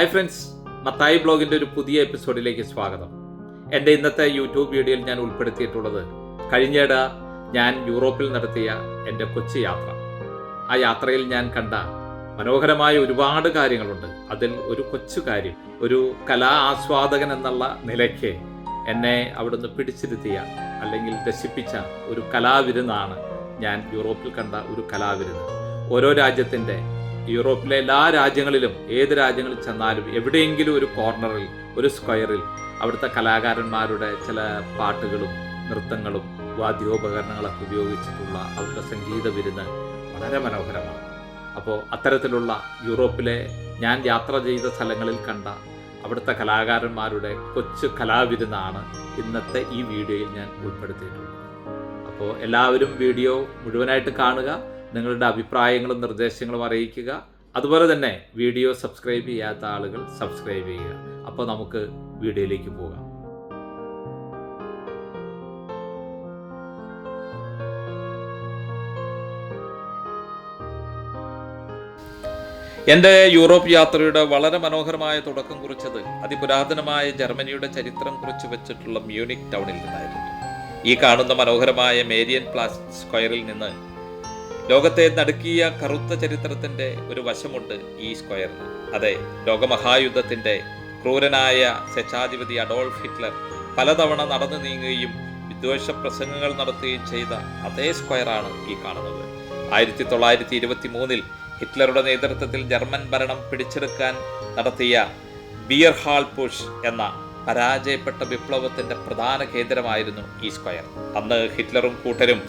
Hi friends, Mathai ബ്ലോഗിൻ്റെ ഒരു പുതിയ എപ്പിസോഡിലേക്ക് സ്വാഗതം. എൻ്റെ ഇന്നത്തെ യൂട്യൂബ് വീഡിയോയിൽ ഞാൻ ഉൾപ്പെടുത്തിയിട്ടുള്ളത് കഴിഞ്ഞിടെ ഞാൻ യൂറോപ്പിൽ നടത്തിയ എൻ്റെ കൊച്ചി യാത്ര. ആ യാത്രയിൽ ഞാൻ കണ്ട മനോഹരമായ ഒരുപാട് കാര്യങ്ങളുണ്ട്. അതിൽ ഒരു കൊച്ചു കാര്യം, ഒരു കലാ ആസ്വാദകൻ എന്നുള്ള നിലയ്ക്ക് എന്നെ അവിടുന്ന് പിടിച്ചിരുത്തിയ അല്ലെങ്കിൽ രസിപ്പിച്ച ഒരു കലാവിരുന്നാണ് ഞാൻ യൂറോപ്പിൽ കണ്ട ഒരു കലാവിരുന്ന്. ഓരോ രാജ്യത്തിൻ്റെ, യൂറോപ്പിലെ എല്ലാ രാജ്യങ്ങളിലും ഏത് രാജ്യങ്ങളിൽ ചെന്നാലും എവിടെയെങ്കിലും ഒരു കോർണറിൽ, ഒരു സ്ക്വയറിൽ അവിടുത്തെ കലാകാരന്മാരുടെ ചില പാട്ടുകളും നൃത്തങ്ങളും വാദ്യോപകരണങ്ങളൊക്കെ ഉപയോഗിച്ചിട്ടുള്ള അവരുടെ സംഗീത വിരുന്ന് വളരെ മനോഹരമാണ്. അപ്പോൾ അത്തരത്തിലുള്ള യൂറോപ്പിലെ ഞാൻ യാത്ര ചെയ്ത സ്ഥലങ്ങളിൽ കണ്ട അവിടുത്തെ കലാകാരന്മാരുടെ കൊച്ചു കലാവിരുന്നാണ് ഇന്നത്തെ ഈ വീഡിയോയിൽ ഞാൻ ഉൾപ്പെടുത്തിയിട്ടുള്ളത്. അപ്പോൾ എല്ലാവരും വീഡിയോ മുഴുവനായിട്ട് കാണുക, നിങ്ങളുടെ അഭിപ്രായങ്ങളും നിർദ്ദേശങ്ങളും അറിയിക്കുക. അതുപോലെ തന്നെ വീഡിയോ സബ്സ്ക്രൈബ് ചെയ്യാത്ത ആളുകൾ സബ്സ്ക്രൈബ് ചെയ്യുക. അപ്പോൾ നമുക്ക് വീഡിയോയിലേക്ക് പോകാം. എൻ്റെ യൂറോപ്പ് യാത്രയുടെ വളരെ മനോഹരമായ തുടക്കം കുറിച്ചത് അതിപുരാതനമായ ജർമ്മനിയുടെ ചരിത്രം കുറിച്ച് വെച്ചിട്ടുള്ള മ്യൂണിക് ടൗണിൽ നിന്നായിരുന്നു. ഈ കാണുന്ന മനോഹരമായ മേരിയൻ പ്ലാസ് സ്ക്വയറിൽ നിന്ന് ലോകത്തെ നടുക്കിയ കറുത്ത ചരിത്രത്തിൻ്റെ ഒരു വശമുണ്ട് ഈ സ്ക്വയറിന്. അതെ, ലോകമഹായുദ്ധത്തിൻ്റെ ക്രൂരനായ സ്വേച്ഛാധിപതി അഡോൾഫ് ഹിറ്റ്ലർ പലതവണ നടന്നു നീങ്ങുകയും വിദ്വേഷ പ്രസംഗങ്ങൾ നടത്തുകയും ചെയ്ത അതേ സ്ക്വയറാണ് ഈ കാണുന്നത്. 1923 ഹിറ്റ്ലറുടെ നേതൃത്വത്തിൽ ജർമ്മൻ ഭരണം പിടിച്ചെടുക്കാൻ നടത്തിയ ബിയർ ഹാൾ പുഷ് എന്ന പരാജയപ്പെട്ട വിപ്ലവത്തിൻ്റെ പ്രധാന കേന്ദ്രമായിരുന്നു ഈ സ്ക്വയർ. അന്ന് ഹിറ്റ്ലറും കൂട്ടരും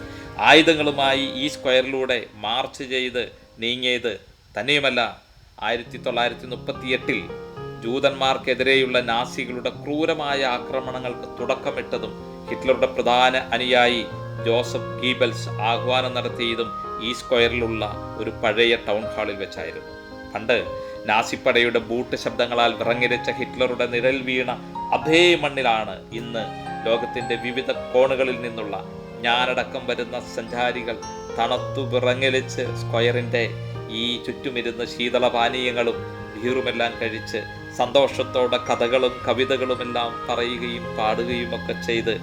ആയുധങ്ങളുമായി ഈ സ്ക്വയറിലൂടെ മാർച്ച് ചെയ്ത് നീങ്ങിയത് തന്നെയുമല്ല, 1938 ജൂതന്മാർക്കെതിരെയുള്ള നാസികളുടെ ക്രൂരമായ ആക്രമണങ്ങൾക്ക് തുടക്കമിട്ടതും ഹിറ്റ്ലറുടെ പ്രധാന അനുയായി ജോസഫ് ഗീബൽസ് ആഹ്വാനം നടത്തിയതും ഈ സ്ക്വയറിലുള്ള ഒരു പഴയ ടൗൺ ഹാളിൽ വെച്ചായിരുന്നു. പണ്ട് നാസിപ്പടയുടെ ബൂട്ട് ശബ്ദങ്ങളാൽ വിറങ്ങിരച്ച ഹിറ്റ്ലറുടെ നിഴൽ വീണ അതേ മണ്ണിലാണ് ഇന്ന് ലോകത്തിൻ്റെ വിവിധ കോണുകളിൽ നിന്നുള്ള ഞാനടക്കം വരുന്ന സഞ്ചാരികൾ തണുത്തു വിറങ്ങലിച്ച് സ്ക്വയറിൻ്റെ ഈ ചുറ്റുമിരുന്ന് ശീതളപാനീയങ്ങളും ബീറുമെല്ലാം കഴിച്ച് സന്തോഷത്തോടെ കഥകളും കവിതകളുമെല്ലാം പറയുകയും പാടുകയും ഒക്കെ ചെയ്ത്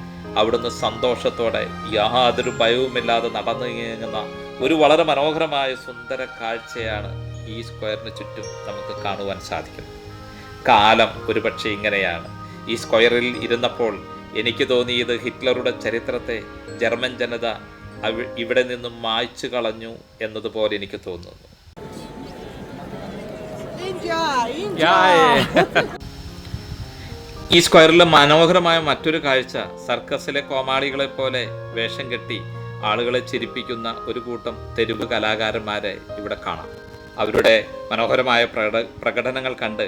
അവിടുന്ന് സന്തോഷത്തോടെ യാതൊരു ഭയവുമില്ലാതെ നടന്നു നീങ്ങുന്ന ഒരു വളരെ മനോഹരമായ സുന്ദര കാഴ്ചയാണ് ഈ സ്ക്വയറിന് ചുറ്റും നമുക്ക് കാണുവാൻ സാധിക്കുന്നത്. കാലം ഒരുപക്ഷെ ഇങ്ങനെയാണ്. ഈ സ്ക്വയറിൽ ഇരുന്നപ്പോൾ എനിക്ക് തോന്നിയത് ഹിറ്റ്ലറുടെ ചരിത്രത്തെ ജർമ്മൻ ജനത ഇവിടെ നിന്നും മായ്ച്ചു കളഞ്ഞു എന്നതുപോലെ എനിക്ക് തോന്നുന്നു. ഈ സ്ക്വയറിലെ മനോഹരമായ മറ്റൊരു കാഴ്ച, സർക്കസിലെ കോമാളികളെ പോലെ വേഷം കെട്ടി ആളുകളെ ചിരിപ്പിക്കുന്ന ഒരു കൂട്ടം തെരുവ് കലാകാരന്മാരെ ഇവിടെ കാണാം. അവരുടെ മനോഹരമായ പ്രകടനങ്ങൾ കണ്ട്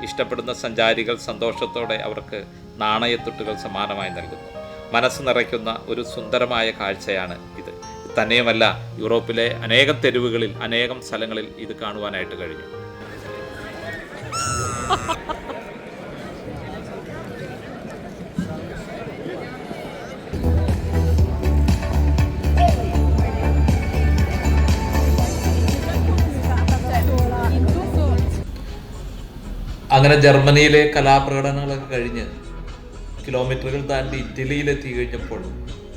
ഇഷ്ടപ്പെടുന്ന സഞ്ചാരികൾ സന്തോഷത്തോടെ അവർക്ക് നാണയത്തുട്ടുകൾ സമ്മാനമായി നൽകുന്നു. മനസ്സ് നിറയ്ക്കുന്ന ഒരു സുന്ദരമായ കാഴ്ചയാണ് ഇത്. തന്നെയുമല്ല, യൂറോപ്പിലെ അനേകം തെരുവുകളിൽ, അനേകം സ്ഥലങ്ങളിൽ ഇത് കാണുവാനായിട്ട് കഴിഞ്ഞു. അങ്ങനെ ജർമ്മനിയിലെ കലാപ്രകടനങ്ങളൊക്കെ കഴിഞ്ഞ് കിലോമീറ്ററുകൾ താണ്ടി ഇറ്റലിയിലെത്തി കഴിഞ്ഞപ്പോൾ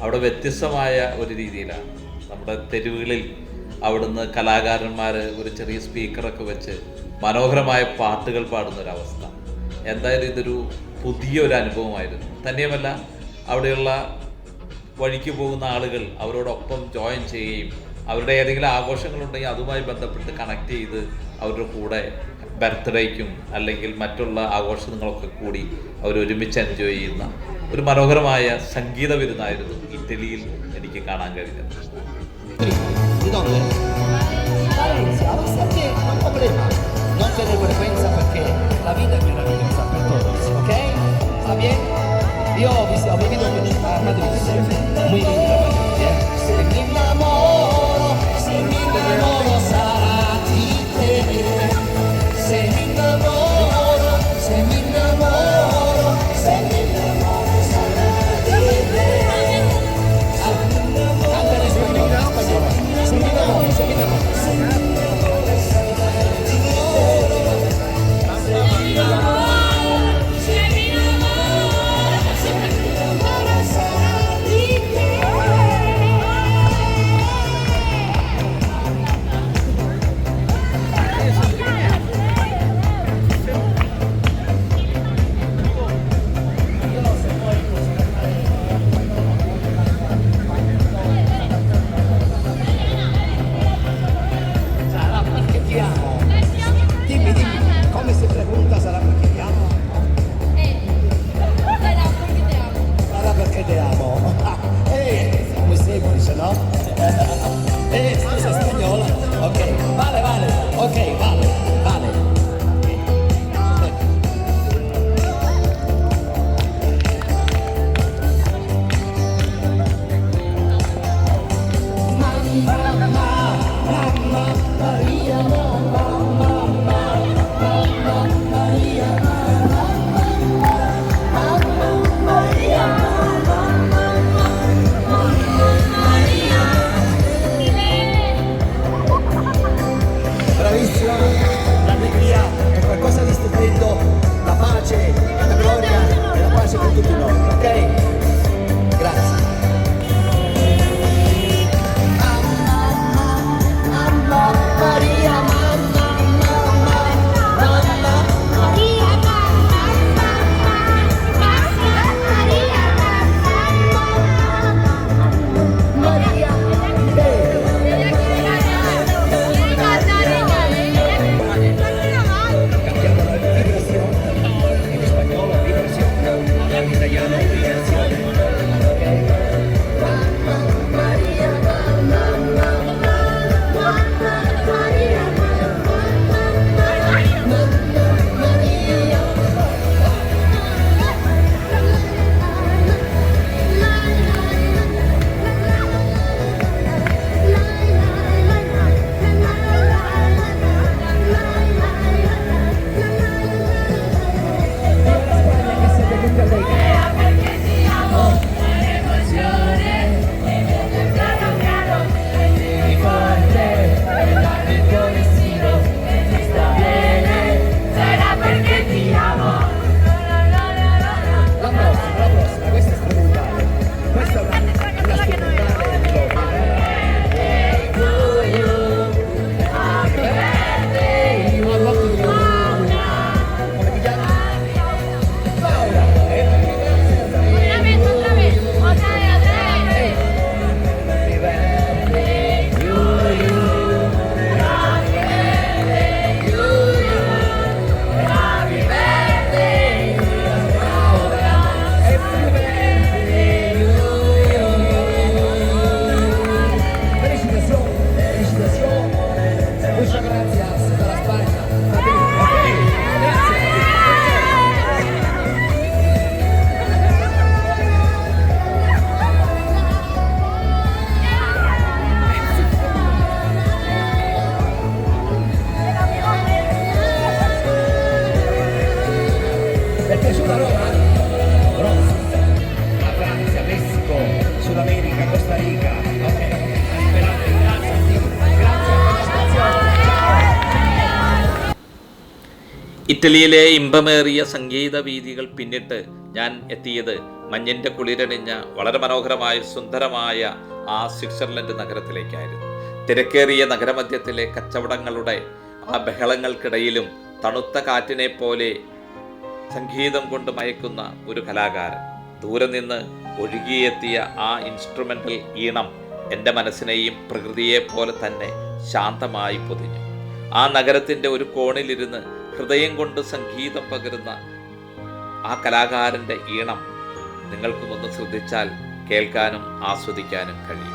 അവിടെ വ്യത്യസ്തമായ ഒരു രീതിയിലാണ്. നമ്മുടെ തെരുവുകളിൽ അവിടുന്ന് കലാകാരന്മാർ ഒരു ചെറിയ സ്പീക്കറൊക്കെ വെച്ച് മനോഹരമായ പാട്ടുകൾ പാടുന്നൊരവസ്ഥ. എന്തായാലും ഇതൊരു പുതിയൊരു അനുഭവമായിരുന്നു. തന്നെയുമല്ല, അവിടെയുള്ള വഴിക്ക് പോകുന്ന ആളുകൾ അവരോടൊപ്പം ജോയിൻ ചെയ്യുകയും അവരുടെ ഏതെങ്കിലും ആഘോഷങ്ങളുണ്ടെങ്കിൽ അതുമായി ബന്ധപ്പെട്ട് കണക്ട് ചെയ്ത് അവരുടെ കൂടെ ബർത്ത്ഡേക്കും അല്ലെങ്കിൽ മറ്റുള്ള ആഘോഷങ്ങളൊക്കെ കൂടി അവരൊരുമിച്ച് എൻജോയ് ചെയ്യുന്ന ഒരു മനോഹരമായ സംഗീത വിരുന്നായിരുന്നു ഇറ്റലിയിൽ എനിക്ക് കാണാൻ കഴിഞ്ഞത്. Ok, vale, vale, ok, vale, vale. Bravissima, l'allegria è qualcosa di stupendo, la pace, la gloria e la pace per tutti noi, ok? Grazie. Mamma Maria, mamma, mamma, mamma. Maria, mamma, Maria, cambiamo la vibrazione, in spagnolo vibrazione, in italiano vibrazione, ok? Mamma Maria, mamma, mamma, mamma Maria, mamma, Maria. La prossima, questa è strumentale. Questa è una strumentale di loro. Come ti chiami? Paola. Felicitazioni, muchas gracias dalla Spagna. Va bene, ok, grazie. Ti è piaciuta Roma? Roma, la Francia, Messico, Sud America, Costa Rica. Ok, grazie, grazie a Dio. Grazie per la stazione. Ciao. ഇറ്റലിയിലെ ഇമ്പമേറിയ സംഗീത വീഥികൾ പിന്നിട്ട് ഞാൻ എത്തിയത് മഞ്ഞിൻ്റെ കുളിരണിഞ്ഞ വളരെ മനോഹരമായ സുന്ദരമായ ആ Switzerland നഗരത്തിലേക്കായിരുന്നു. തിരക്കേറിയ നഗരമധ്യത്തിലെ കച്ചവടങ്ങളുടെ ആ ബഹളങ്ങൾക്കിടയിലും തണുത്ത കാറ്റിനെ പോലെ സംഗീതം കൊണ്ട് മയക്കുന്ന ഒരു കലാകാരൻ. ദൂരെ നിന്ന് ഒഴുകിയെത്തിയ ആ ഇൻസ്ട്രുമെൻ്റൽ ഈണം എൻ്റെ മനസ്സിനെയും പ്രകൃതിയെ പോലെ തന്നെ ശാന്തമായി പൊതിഞ്ഞു. ആ നഗരത്തിൻ്റെ ഒരു കോണിലിരുന്ന് ഹൃദയം കൊണ്ട് സംഗീതം പകരുന്ന ആ കലാകാരൻ്റെ ഈണം നിങ്ങൾക്കും ഒന്ന് ശ്രദ്ധിച്ചാൽ കേൾക്കാനും ആസ്വദിക്കാനും കഴിയും.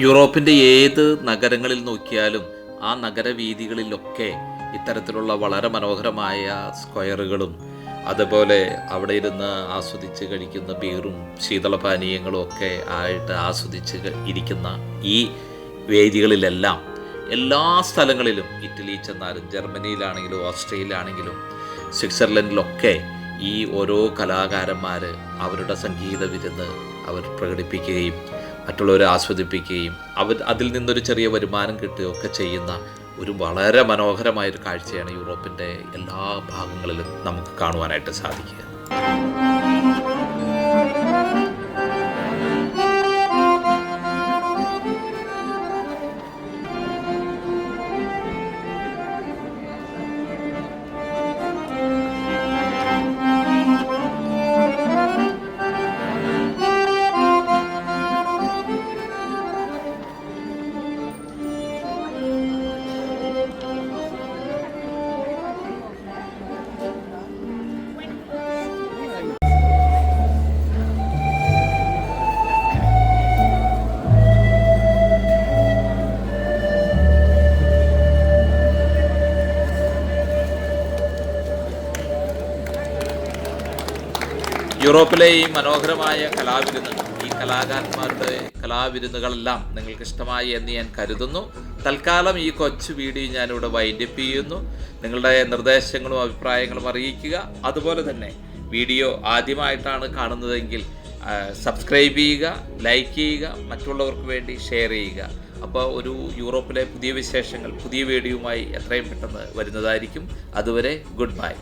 യൂറോപ്പിൻ്റെ ഏത് നഗരങ്ങളിൽ നോക്കിയാലും ആ നഗരവീഥികളിലൊക്കെ ഇത്തരത്തിലുള്ള വളരെ മനോഹരമായ സ്ക്വയറുകളും അതുപോലെ അവിടെ ഇരുന്ന് ആസ്വദിച്ച് കഴിക്കുന്ന ബീറും ശീതളപാനീയങ്ങളും ഒക്കെ ആയിട്ട് ആസ്വദിച്ച് ഇരിക്കുന്ന ഈ വേദികളിലെല്ലാം എല്ലാ സ്ഥലങ്ങളിലും, ഇറ്റലി ചെന്നാലും ജർമ്മനിയിലാണെങ്കിലും ഓസ്ട്രേലിയയിലാണെങ്കിലും സ്വിറ്റ്സർലൻഡിലൊക്കെ ഈ ഓരോ കലാകാരന്മാർ അവരുടെ സംഗീത വിരുന്ന് അവർ പ്രകടിപ്പിക്കുകയും മറ്റുള്ളവരെ ആസ്വദിപ്പിക്കുകയും അതിൽ നിന്നൊരു ചെറിയ വരുമാനം കിട്ടുകയൊക്കെ ചെയ്യുന്ന ഒരു വളരെ മനോഹരമായൊരു കാഴ്ചയാണ് യൂറോപ്പിൻ്റെ എല്ലാ ഭാഗങ്ങളിലും നമുക്ക് കാണുവാനായിട്ട് സാധിക്കുക. യൂറോപ്പിലെ ഈ മനോഹരമായ ഈ കലാകാരന്മാരുടെ കലാവിരുന്നുകളെല്ലാം നിങ്ങൾക്ക് ഇഷ്ടമായി എന്ന് ഞാൻ കരുതുന്നു. തൽക്കാലം ഈ കൊച്ചു വീഡിയോ ഞാനിവിടെ വൈൻഡപ്പ് ചെയ്യുന്നു. നിങ്ങളുടെ നിർദ്ദേശങ്ങളും അഭിപ്രായങ്ങളും അറിയിക്കുക. അതുപോലെ തന്നെ വീഡിയോ ആദ്യമായിട്ടാണ് കാണുന്നതെങ്കിൽ സബ്സ്ക്രൈബ് ചെയ്യുക, ലൈക്ക് ചെയ്യുക, മറ്റുള്ളവർക്ക് വേണ്ടി ഷെയർ ചെയ്യുക. അപ്പോൾ ഒരു യൂറോപ്പിലെ പുതിയ വിശേഷങ്ങൾ പുതിയ വീഡിയോയുമായി എത്രയും പെട്ടെന്ന് വരുന്നതായിരിക്കും. അതുവരെ ഗുഡ് ബൈ.